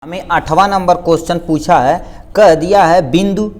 हमें 8वां number question पूछा है। कह दिया है बिंदु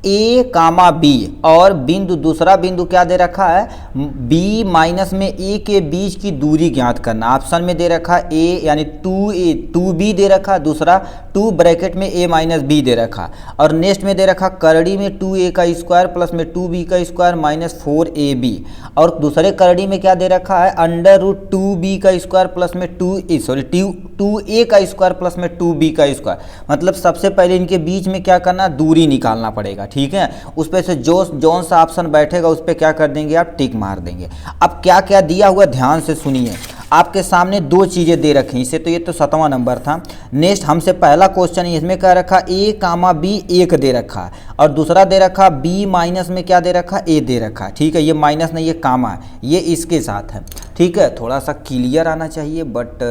ए कामा बी और बिंदु दूसरा बिंदु क्या दे रखा है, बी माइनस में ए के बीच की दूरी ज्ञात करना। ऑप्शन में दे रखा ए यानी 2b दे रखा, दूसरा 2 ब्रैकेट में a माइनस बी दे रखा और नेक्स्ट में दे रखा करड़ी में 2a का स्क्वायर प्लस में 2b का स्क्वायर माइनस 4ab और दूसरे करड़ी में क्या दे रखा है, अंडर रूट 2b का स्क्वायर प्लस में 2a का स्क्वायर प्लस में 2b का स्क्वायर। मतलब सबसे पहले इनके बीच में क्या करना, दूरी निकालना पड़ेगा। ठीक है, उस पर से जौन सा ऑप्शन बैठेगा उस पर क्या कर देंगे, आप टिक मार देंगे। अब क्या क्या दिया हुआ ध्यान से सुनिए। आपके सामने दो चीज़ें दे रखी, इससे तो ये तो 7वां नंबर था। नेक्स्ट हमसे पहला क्वेश्चन इसमें क्या रखा, ए कामा बी एक दे रखा और दूसरा दे रखा बी माइनस में क्या दे रखा, ए दे रखा। ठीक है, ये माइनस नहीं, ये कामा है, ये इसके साथ है। ठीक है, थोड़ा सा क्लियर आना चाहिए बट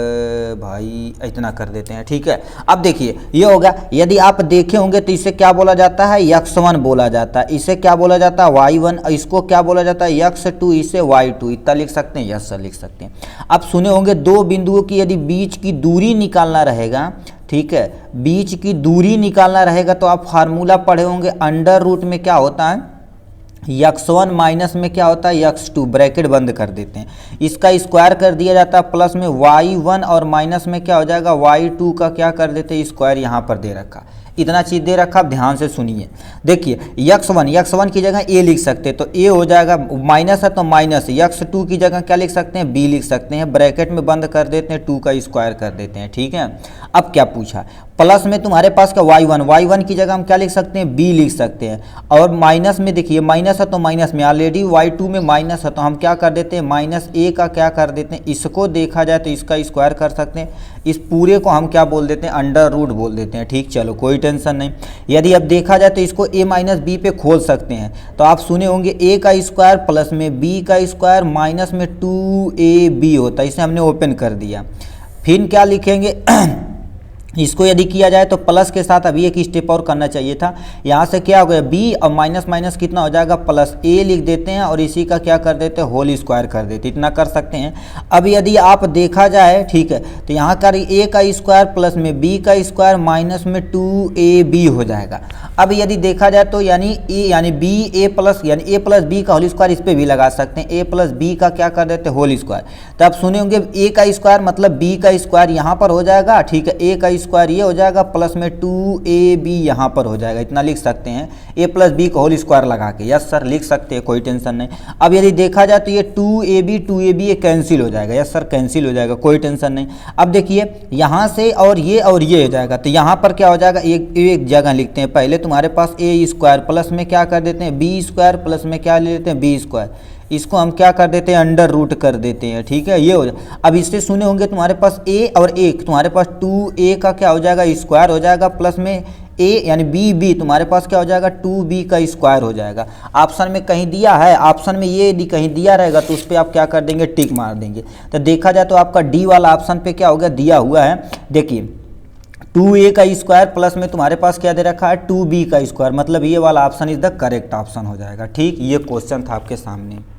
भाई इतना कर देते हैं। ठीक है, अब देखिए ये होगा, यदि आप देखे होंगे तो इसे क्या बोला जाता है, x1 बोला जाता है। इसे क्या बोला जाता है, y1। इसको क्या बोला जाता है, x2। इसे y2। इतना लिख सकते हैं, यस सर लिख सकते हैं। अब सुने होंगे दो बिंदुओं की यदि बीच की दूरी निकालना रहेगा, ठीक है, बीच की दूरी निकालना रहेगा तो आप फार्मूला पढ़े होंगे, अंडर रूट में क्या होता है, x1 माइनस में क्या होता है, x2, ब्रैकेट बंद कर देते हैं, इसका स्क्वायर कर दिया जाता है प्लस में y1 और माइनस में क्या हो जाएगा, y2 का क्या कर देते हैं, स्क्वायर यहाँ पर दे रखा। इतना चीज़ दे रखा, आप ध्यान से सुनिए। देखिए x1 की जगह a लिख सकते हैं तो a हो जाएगा, माइनस है तो माइनस, x2 की जगह क्या लिख सकते हैं, b लिख सकते हैं, ब्रैकेट में बंद कर देते हैं, 2 का स्क्वायर कर देते हैं। ठीक है, अब क्या पूछा, प्लस में तुम्हारे पास का y1 की जगह हम क्या लिख सकते हैं, b लिख सकते हैं और माइनस में देखिए माइनस है तो माइनस में ऑलरेडी y2 में माइनस है तो हम क्या कर देते हैं, माइनस a का क्या कर देते हैं, इसको देखा जाए तो इसका स्क्वायर कर सकते हैं, इस पूरे को हम क्या बोल देते हैं, अंडर रूट बोल देते हैं। ठीक, चलो कोई टेंशन नहीं। यदि अब देखा जाए तो इसको a माइनस बी पे खोल सकते हैं तो आप सुने होंगे a का स्क्वायर प्लस में b का स्क्वायर माइनस में 2ab होता है, इसे हमने ओपन कर दिया। फिर क्या लिखेंगे इसको यदि किया जाए तो प्लस के साथ अभी एक स्टेप और करना चाहिए था। यहाँ से क्या हो गया, b और माइनस माइनस कितना हो जाएगा, प्लस a लिख देते हैं और इसी का क्या कर देते हैं, होल स्क्वायर कर देते, इतना कर सकते हैं। अब यदि आप देखा जाए, ठीक है, तो यहाँ का a का स्क्वायर प्लस में b का स्क्वायर माइनस में 2ab हो जाएगा। अब यदि देखा जाए तो यानी a प्लस b का होल स्क्वायर इस पर भी लगा सकते हैं, a प्लस b का क्या कर देते हैं, होल स्क्वायर। तो आप सुने होंगे a का स्क्वायर मतलब b का स्क्वायर यहाँ पर हो जाएगा। ठीक है, a का स्क्वायर ये हो जाएगा प्लस में 2ab यहाँ पर हो जाएगा, इतना लिख सकते हैं, a प्लस बी का होल स्क्वायर लगा के। यस सर लिख सकते हैं, कोई टेंशन नहीं। अब यदि देखा जाए तो ये 2ab ये कैंसिल हो जाएगा। यस सर कैंसिल हो जाएगा, कोई टेंशन नहीं। अब देखिए यहाँ से और ये हो जाएगा तो यहाँ पर क्या हो जाएगा, एक जगह लिखते हैं, पहले तुम्हारे पास a स्क्वायर प्लस में क्या कर देते हैं, b स्क्वायर प्लस में क्या ले लेते हैं, b स्क्वायर, इसको हम क्या कर देते हैं, अंडर रूट कर देते हैं। ठीक है, ये हो जाए। अब इससे सुने होंगे तुम्हारे पास a और a, तुम्हारे पास 2a का क्या हो जाएगा, स्क्वायर हो जाएगा प्लस में a यानी b तुम्हारे पास क्या हो जाएगा, 2b का स्क्वायर हो जाएगा। ऑप्शन में कहीं दिया है, ऑप्शन में ये यदि कहीं दिया रहेगा तो उस पर आप क्या कर देंगे, टिक मार देंगे। तो देखा जाए तो आपका डी वाला ऑप्शन पे क्या हो गया, दिया हुआ है। देखिए 2a का स्क्वायर प्लस में तुम्हारे पास क्या दे रखा है, 2b का स्क्वायर, मतलब ये वाला option is the correct option हो जाएगा। ठीक, ये क्वेश्चन था आपके सामने।